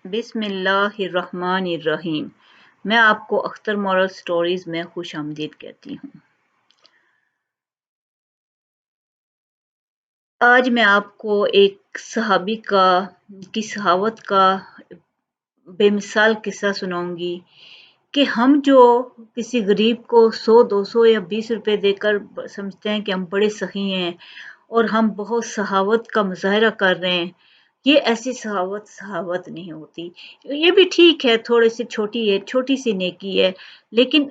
بسم اللہ الرحمن الرحیم۔ میں آپ کو اختر مورل سٹوریز میں خوش آمدید کہتی ہوں۔ آج میں آپ کو ایک صحابی کی صحاوت کا بے مثال قصہ سناؤں گی کہ ہم جو کسی غریب کو 100 200 یا 20 روپے دے کر سمجھتے ہیں کہ ہم بڑے سخی ہیں اور ہم بہت صحاوت کا مظاہرہ کر رہے ہیں، یہ ایسی صحاوت نہیں ہوتی۔ یہ بھی ٹھیک ہے، تھوڑی سی چھوٹی سی نیکی ہے، لیکن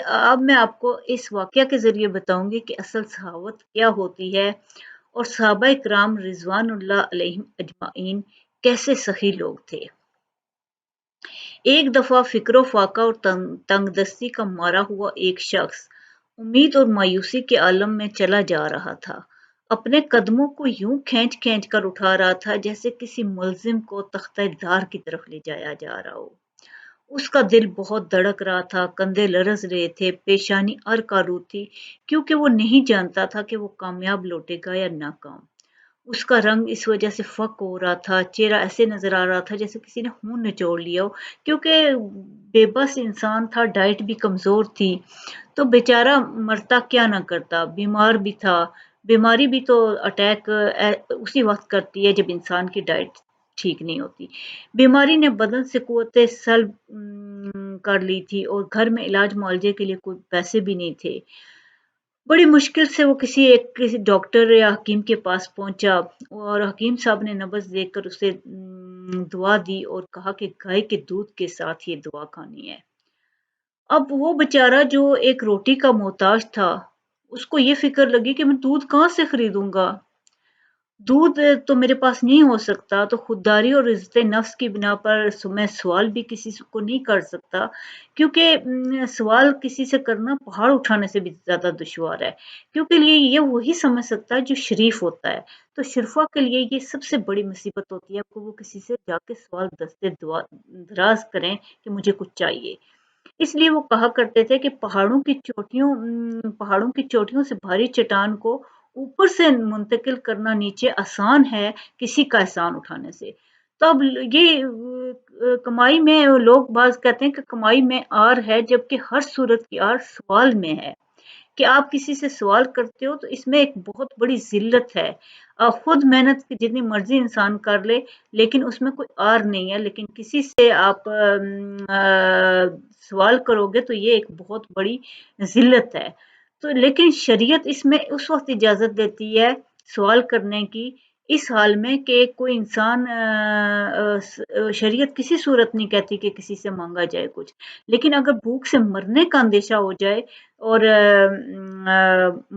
اب میں آپ کو اس واقعہ کے ذریعے بتاؤں گی کہ اصل صحاوت کیا ہوتی ہے اور صحابہ کرام رضوان اللہ علیہم اجمعین کیسے سخی لوگ تھے۔ ایک دفعہ فکر و فاقہ اور تنگ دستی کا مارا ہوا ایک شخص امید اور مایوسی کے عالم میں چلا جا رہا تھا، اپنے قدموں کو یوں کھینچ کھینچ کر اٹھا رہا تھا جیسے کسی ملزم کو تختہ دار کی طرف لے جایا جا رہا ہو۔ اس کا دل بہت دھڑک رہا تھا، کندھے لرز رہے تھے، پیشانی ارک آلود تھی، کیونکہ وہ نہیں جانتا تھا کہ وہ کامیاب لوٹے گا یا ناکام۔ اس کا رنگ اس وجہ سے فک ہو رہا تھا، چہرہ ایسے نظر آ رہا تھا جیسے کسی نے خون نچوڑ لیا ہو، کیونکہ بے بس انسان تھا، ڈائٹ بھی کمزور تھی، تو بیچارہ مرتا کیا نہ کرتا، بیمار بھی تھا۔ بیماری بھی تو اٹیک اسی وقت کرتی ہے جب انسان کی ڈائٹ ٹھیک نہیں ہوتی۔ بیماری نے بدن سے قوتیں سلب کر لی تھی اور گھر میں علاج معالجے کے لیے کوئی پیسے بھی نہیں تھے۔ بڑی مشکل سے وہ کسی ڈاکٹر یا حکیم کے پاس پہنچا اور حکیم صاحب نے نبض دیکھ کر اسے دعا دی اور کہا کہ گائے کے دودھ کے ساتھ یہ دعا کھانی ہے۔ اب وہ بیچارہ جو ایک روٹی کا محتاج تھا، اس کو یہ فکر لگی کہ میں دودھ کہاں سے خریدوں گا؟ دودھ تو میرے پاس نہیں ہو سکتا، تو خودداری اور عزت نفس کی بنا پر میں سوال بھی کسی کو نہیں کر سکتا، کیونکہ سوال کسی سے کرنا پہاڑ اٹھانے سے بھی زیادہ دشوار ہے، کیونکہ یہ وہی سمجھ سکتا ہے جو شریف ہوتا ہے۔ تو شرفا کے لیے یہ سب سے بڑی مصیبت ہوتی ہے کہ وہ کسی سے جا کے سوال دستے دراز کریں کہ مجھے کچھ چاہیے۔ اس لیے وہ کہا کرتے تھے کہ پہاڑوں کی چوٹیوں سے بھاری چٹان کو اوپر سے منتقل کرنا نیچے آسان ہے کسی کا احسان اٹھانے سے۔ تو اب یہ کمائی میں لوگ بعض کہتے ہیں کہ کمائی میں آر ہے، جبکہ ہر صورت کی آر سوال میں ہے، کہ آپ کسی سے سوال کرتے ہو تو اس میں ایک بہت بڑی ذلت ہے۔ خود محنت کی جتنی مرضی انسان کر لے لیکن اس میں کوئی آر نہیں ہے، لیکن کسی سے آپ سوال کرو گے تو یہ ایک بہت بڑی ذلت ہے۔ تو لیکن شریعت اس میں اس وقت اجازت دیتی ہے سوال کرنے کی، اس حال میں کہ کوئی انسان شریعت کسی صورت نہیں کہتی کہ کسی سے مانگا جائے کچھ، لیکن اگر بھوک سے مرنے کا اندیشہ ہو جائے اور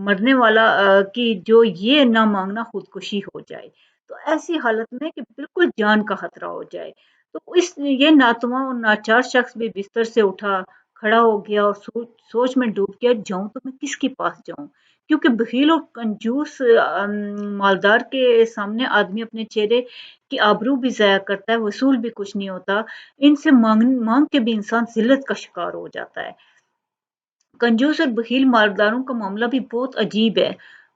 مرنے والا کی جو یہ نہ مانگنا خودکشی ہو جائے، تو ایسی حالت میں کہ بالکل جان کا خطرہ ہو جائے، تو یہ ناتواں اور ناچار شخص بھی بستر سے اٹھا کھڑا ہو گیا اور سوچ میں ڈوب گیا، جاؤں تو میں کس کے پاس جاؤں، کیونکہ بخیل اور کنجوس مالدار کے سامنے آدمی اپنے چہرے کی آبرو بھی ضائع کرتا ہے، وصول بھی کچھ نہیں ہوتا، ان سے مانگ کے بھی انسان ذلت کا شکار ہو جاتا ہے۔ کنجوس اور بخیل مالداروں کا معاملہ بھی بہت عجیب ہے،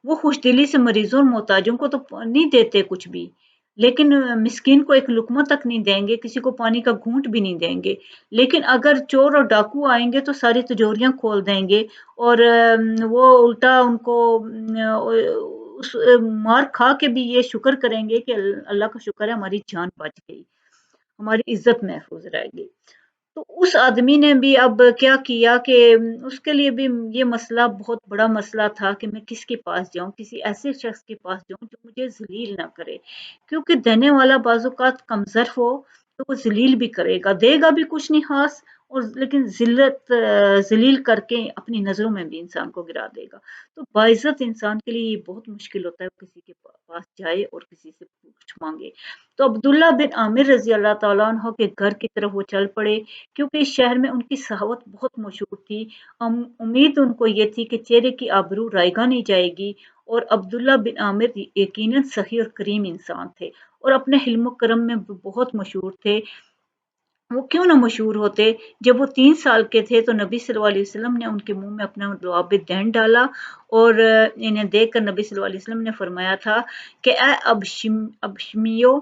وہ خوش دلی سے مریضوں اور محتاجوں کو تو نہیں دیتے کچھ بھی، لیکن مسکین کو ایک لقمہ تک نہیں دیں گے، کسی کو پانی کا گھونٹ بھی نہیں دیں گے، لیکن اگر چور اور ڈاکو آئیں گے تو ساری تجوریاں کھول دیں گے اور وہ الٹا ان کو مار کھا کے بھی یہ شکر کریں گے کہ اللہ کا شکر ہے ہماری جان بچ گئی، ہماری عزت محفوظ رہ گئی۔ تو اس آدمی نے بھی اب کیا کیا کہ اس کے لیے بھی یہ مسئلہ بہت بڑا مسئلہ تھا کہ میں کس کے پاس جاؤں، کسی ایسے شخص کے پاس جاؤں جو مجھے ذلیل نہ کرے، کیونکہ دینے والا بعض اوقات کمظرف ہو تو وہ ذلیل بھی کرے گا، دے گا بھی کچھ نہیں خاص، اور لیکن ذلیل کر کے اپنی نظروں میں بھی انسان کو گرا دے گا۔ تو باعزت انسان کے لیے یہ بہت مشکل ہوتا ہے کسی کے پاس جائے اور کسی سے کچھ مانگے۔ تو عبداللہ بن عامر رضی اللہ تعالیٰ عنہ کے گھر کی طرف وہ چل پڑے، کیونکہ اس شہر میں ان کی صحاوت بہت مشہور تھی، امید ان کو یہ تھی کہ چہرے کی آبرو رائگاں نہیں جائے گی، اور عبداللہ بن عامر یقیناً سخی اور کریم انسان تھے اور اپنے حلم و کرم میں بہت مشہور تھے۔ وہ کیوں نہ مشہور ہوتے، جب وہ 3 سال کے تھے تو نبی صلی اللہ علیہ وسلم نے ان کے منہ میں اپنا لعاب دہن ڈالا اور انہیں دیکھ کر نبی صلی اللہ علیہ وسلم نے فرمایا تھا کہ اے ابشمیو،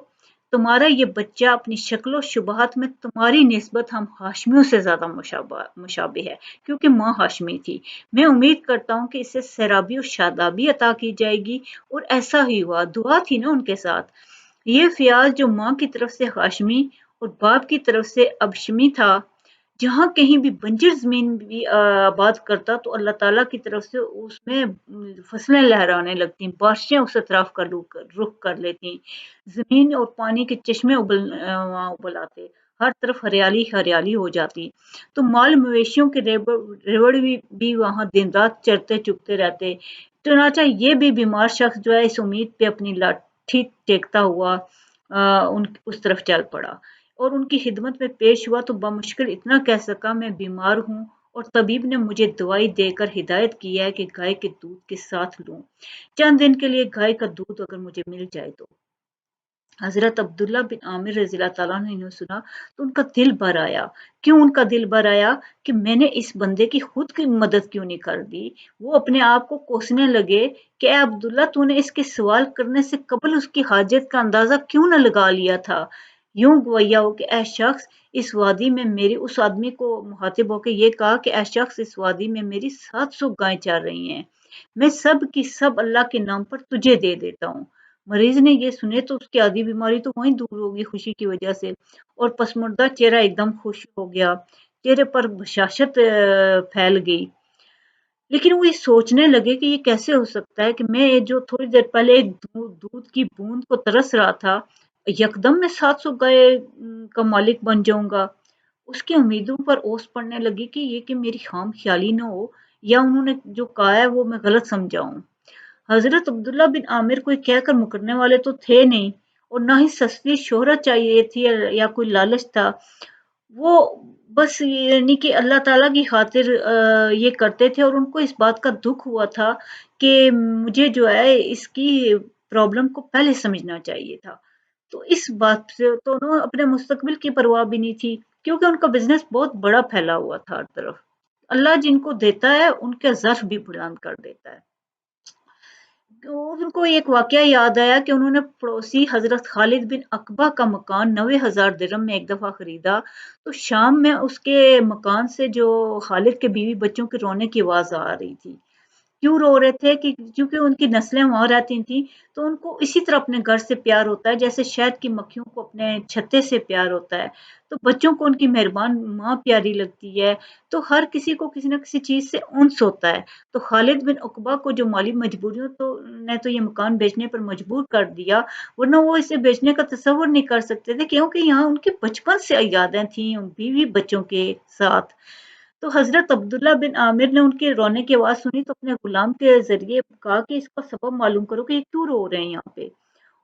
तुम्हारा ये बच्चा अपनी शक्ल और शुबहात में तुम्हारी निस्बत हम हाशमियों से ज़्यादा मुशाबिह है, क्योंकि माँ हाशमी थी। मैं उम्मीद करता हूँ कि इसे सैराबी और शादाबी अता की जाएगी, और ऐसा ही हुआ। दुआ थी ना उनके साथ। ये फ़ियाज़ जो माँ की तरफ से हाशमी और बाप की तरफ से अबशमी था, जहाँ कहीं भी बंजर ज़मीन भी आबाद करता तो अल्लाह ताला की तरफ से उसमें फसलें लहराने लगतीं, बारिशें उस तरफ का रुख कर लेतीं, ज़मीन और पानी के चश्मे वहाँ उबल आते, हर तरफ हरियाली हरियाली हो जाती। तो माल मवेशियों के रेवड़ भी वहाँ दिन रात चरते चुगते रहते। चुनाचा ये भी बीमार शख्स जो है इस उम्मीद पे अपनी लाठी टेकता हुआ उस तरफ चल पड़ा और उनकी खिदमत में पेश हुआ तो बमुश्किल इतना कह सका, मैं बीमार हूँ और तबीब ने मुझे दवाई देकर हिदायत की है कि गाय के दूध के साथ लूं। चंद दिन के लिए गाय का दूध अगर मुझे मिल जाए तो। हजरत अब्दुल्ला बिन आमिर रज़ियल्लाहु ताला अन्हु ने सुना तो उनका दिल भर आया। क्यों उनका दिल भर आया? कि मैंने इस बंदे की खुद की मदद क्यों नहीं कर दी। वो अपने आप को कोसने लगे कि ए अब्दुल्ला, तूने इसके सवाल करने से कबल उसकी हाजत का अंदाजा क्यों न लगा लिया था। यूं गवैया हो कि ए शख्स इस वादी में मेरी, उस आदमी को मुखातिब होकर ये कहा कि ए शख्स इस वादी में मेरी 700 गायें चर रही हैं, मैं सब की सब अल्लाह के नाम पर तुझे दे देता हूँ। मरीज ने ये सुने तो उसकी आधी बीमारी तो वहीं दूर होगी खुशी की वजह से, और पसमुर्दा चेहरा एकदम खुश हो गया, चेहरे पर बशाशत फैल गई। लेकिन वो ये सोचने लगे कि ये कैसे हो सकता है कि मैं जो थोड़ी देर पहले एक दूध की बूंद को तरस रहा था, यकदम मैं 700 गाय का मालिक बन जाऊंगा। उसकी उम्मीदों पर ओस पड़ने लगी कि ये कि मेरी खाम ख्याली न हो, या उन्होंने जो कहा है वो मैं गलत समझाऊं। हजरत अब्दुल्ला बिन आमिर कोई कहकर मुकरने वाले तो थे नहीं, और ना ही सस्ती शोहरत चाहिए थी या कोई लालच था। वो बस यानी कि अल्लाह ताला की खातिर ये करते थे, और उनको इस बात का दुख हुआ था कि मुझे जो है इसकी प्रॉब्लम को पहले समझना चाहिए था। तो इस बात से तो उन्होंने अपने मुस्तकबिल की परवाह भी नहीं थी, क्योंकि उनका बिजनेस बहुत बड़ा फैला हुआ था हर तरफ। अल्लाह जिनको देता है उनका ज़र्फ भी बुलंद कर देता है। तो उनको एक वाकया याद आया कि उन्होंने पड़ोसी हजरत खालिद बिन अकबा का मकान 90,000 दिरहम में एक दफा खरीदा। तो शाम में उसके मकान से जो खालिद के बीवी बच्चों के रोने की आवाज आ रही थी। क्यों रो रहे थे? कि क्योंकि उनकी नस्लें वहाँ रहती थी, तो उनको इसी तरह अपने घर से प्यार होता है जैसे शहद की मक्खियों को अपने छत्ते से प्यार होता है। तो बच्चों को उनकी मेहरबान माँ प्यारी लगती है, तो हर किसी को किसी न किसी चीज़ से उन्स होता है। तो खालिद बिन उकबा को जो माली मजबूरियों ने तो ये मकान बेचने पर मजबूर कर दिया, वरना वो इसे बेचने का तसव्वुर नहीं कर सकते थे, क्योंकि यहाँ उनके बचपन से यादें थी बीवी बच्चों के साथ। तो हज़रत अब्दुल्ला बिन आमिर ने उनके रोने की आवाज़ सुनी तो अपने गुलाम के ज़रिए कहा कि इसका सबब मालूम करो कि ये क्यों रो रहे हैं यहाँ पे।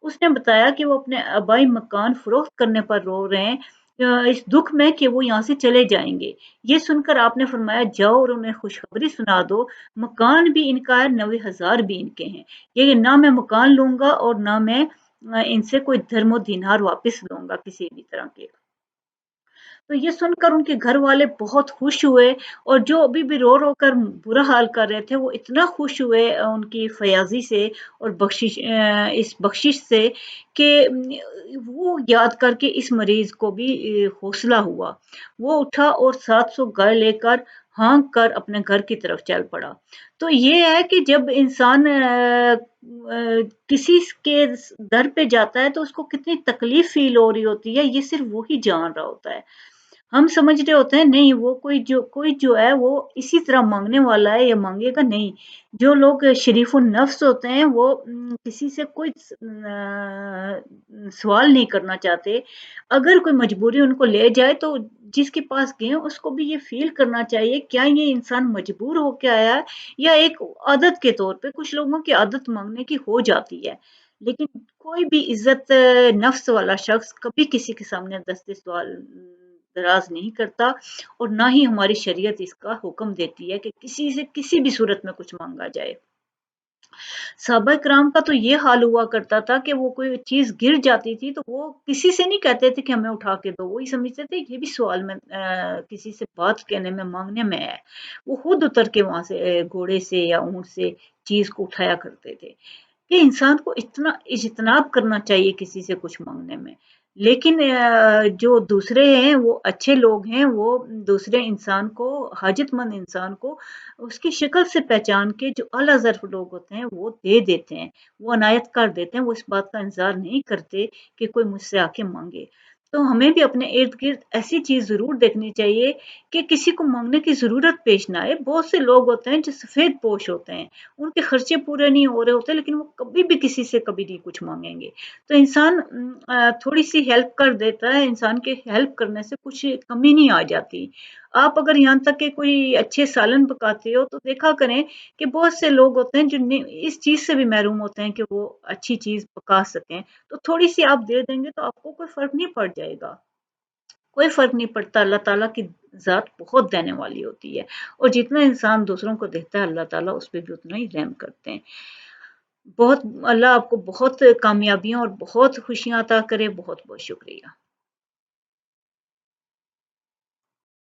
उसने बताया कि वो अपने आबाई मकान फ़रोख्त करने पर रो रहे हैं, इस दुःख में कि वो यहाँ से चले जाएँगे। ये सुनकर आपने फरमाया, जाओ और उन्हें खुशखबरी सुना दो, मकान भी इनका है, 90,000 भी इनके हैं। ये ना मैं मकान लूँगा और ना मैं इनसे कोई दिरहम दीनार वापस लूँगा किसी भी तरह के। तो ये सुनकर उनके घर वाले बहुत खुश हुए, और जो अभी भी रो-रो कर बुरा हाल कर रहे थे, वो इतना खुश हुए उनकी फ़याज़ी से और इस बख्शिश से कि वो याद करके इस मरीज़ को भी हौसला हुआ। वो उठा और 700 गाय लेकर हाँक कर अपने घर की तरफ चल पड़ा। तो ये है कि जब इंसान किसी के दर पे जाता है तो उसको कितनी तकलीफ़ फ़ील हो रही होती है, ये सिर्फ़ वो ही जान रहा होता है। हम समझ रहे होते हैं नहीं, वो कोई जो है वो इसी तरह माँगने वाला है या माँगेगा नहीं। जो लोग शरीफ़ुन नफ्स होते हैं वो किसी से कोई सवाल नहीं करना चाहते। अगर कोई मजबूरी उनको ले जाए तो जिसके पास गए हैं उसको भी ये फ़ील करना चाहिए, क्या ये इंसान मजबूर होके आया है या एक आदत के तौर पे। कुछ लोगों की आदत माँगने की हो जाती है। लेकिन कोई भी इज़्ज़त नफ्स वाला शख़्स कभी किसी के सामने दस्ते सवाल दराज़ नहीं करता, और ना ही हमारी शरीयत इसका हुक्म देती है कि किसी से किसी भी सूरत में कुछ माँगा जाए। सहाबा किराम का तो ये हाल हुआ करता था कि वो कोई चीज़ गिर जाती थी तो वो किसी से नहीं कहते थे कि हमें उठा के दो, वो ये समझते थे ये भी सवाल में किसी से बात कहने में माँगने में है। वो खुद उतर के वहाँ से घोड़े से या ऊँट से चीज़ को उठाया करते थे। कि इंसान को इतना इज्तनाब करना चाहिए किसी से कुछ माँगने में। लेकिन जो दूसरे हैं वो अच्छे लोग हैं, वो दूसरे इंसान को हाजतमंद इंसान को उसकी शक्ल से पहचान के जो अला ज़र्फ़ लोग होते हैं वो दे देते हैं, वो अनायत कर देते हैं, वो इस बात का इंतज़ार नहीं करते कि कोई मुझसे आके माँगे। तो हमें भी अपने इर्द-गिर्द ऐसी चीज़ ज़रूर देखनी चाहिए कि किसी को माँगने की ज़रूरत पेश ना आए। बहुत से लोग होते हैं जो सफ़ेद-पोश होते हैं, उनके खर्चे पूरे नहीं हो रहे होते लेकिन वो कभी भी किसी से कभी नहीं कुछ माँगेंगे। तो इंसान थोड़ी-सी हेल्प कर देता है, इंसान के हेल्प करने से कुछ कमी नहीं आ जाती। आप अगर यहाँ तक कि कोई अच्छे सालन पकाते हो, तो देखा करें कि बहुत से लोग होते हैं जो ने इस चीज़ से भी महरूम होते हैं कि वो अच्छी चीज़ पका सकें। तो थोड़ी-सी आप दे देंगे तो आपको कोई फ़र्क नहीं पड़ जाएगा। कोई फ़र्क नहीं पड़ता, अल्लाह ताला की ज़ात बहुत देने वाली होती है और जितना इंसान दूसरों को देता है, अल्लाह ताला उस पे भी उतना ही रहम करते हैं। बहुत अल्लाह आपको बहुत कामयाबियाँ और बहुत खुशियाँ अता करे, बहुत-बहुत शुक्रिया।